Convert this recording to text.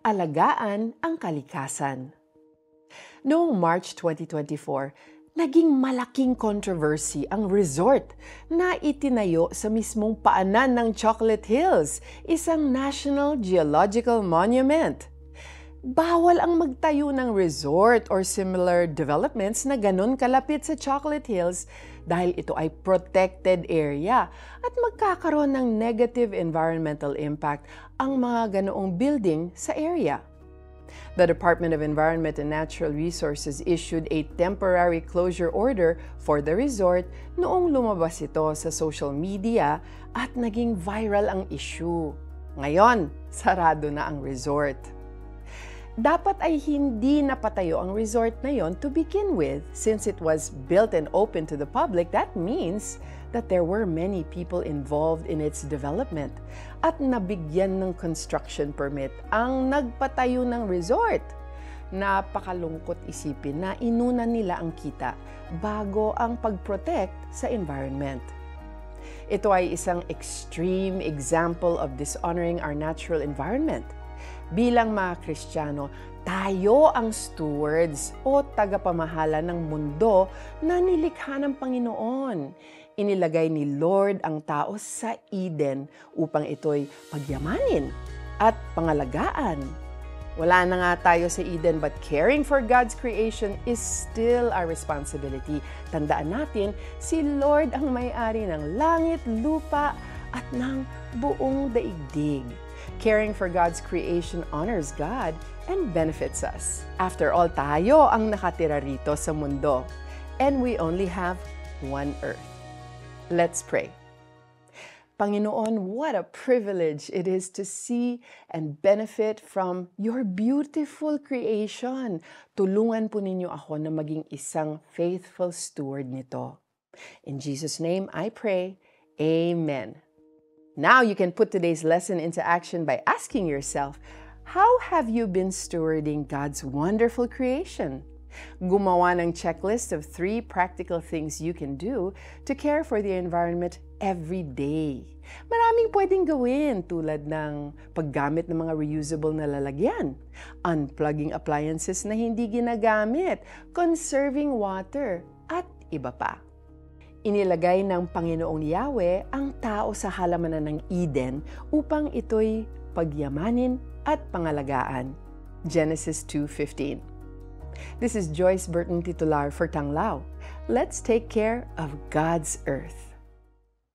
alagaan ang kalikasan. Noong March 2024, naging malaking controversy ang resort na itinayo sa mismong paanan ng Chocolate Hills, isang National Geological Monument. Bawal ang magtayo ng resort or similar developments na ganun kalapit sa Chocolate Hills dahil ito ay protected area at magkakaroon ng negative environmental impact ang mga ganoong building sa area. The Department of Environment and Natural Resources issued a temporary closure order for the resort noong lumabas ito sa social media at naging viral ang issue. Ngayon, sarado na ang resort. Dapat ay hindi napatayo ang resort na yon to begin with. Since it was built and open to the public, that means that there were many people involved in its development at nabigyan ng construction permit ang nagpatayo ng resort. Napakalungkot isipin na inuna nila ang kita bago ang pag-protect sa environment. Ito ay isang extreme example of dishonoring our natural environment. Bilang mga Kristiyano, tayo ang stewards o tagapamahala ng mundo na nilikha ng Panginoon. Inilagay ni Lord ang tao sa Eden upang ito'y pagyamanin at pangalagaan. Wala na nga tayo sa Eden, but caring for God's creation is still our responsibility. Tandaan natin, si Lord ang may-ari ng langit, lupa at ng buong daigdig. Caring for God's creation honors God and benefits us. After all, tayo ang nakatira rito sa mundo, and we only have one earth. Let's pray. Panginoon, what a privilege it is to see and benefit from your beautiful creation. Tulungan po ninyo ako na maging isang faithful steward nito. In Jesus' name I pray, Amen. Now you can put today's lesson into action by asking yourself, how have you been stewarding God's wonderful creation? Gumawa ng checklist of 3 practical things you can do to care for the environment every day. Maraming pwedeng gawin tulad ng paggamit ng mga reusable na lalagyan, unplugging appliances na hindi ginagamit, conserving water, at iba pa. Inilagay ng Panginoong Yahweh ang tao sa halamanan ng Eden upang ito'y pagyamanin at pangalagaan. Genesis 2:15. This is Joyce Burton Titular for Tanglao. Let's take care of God's earth.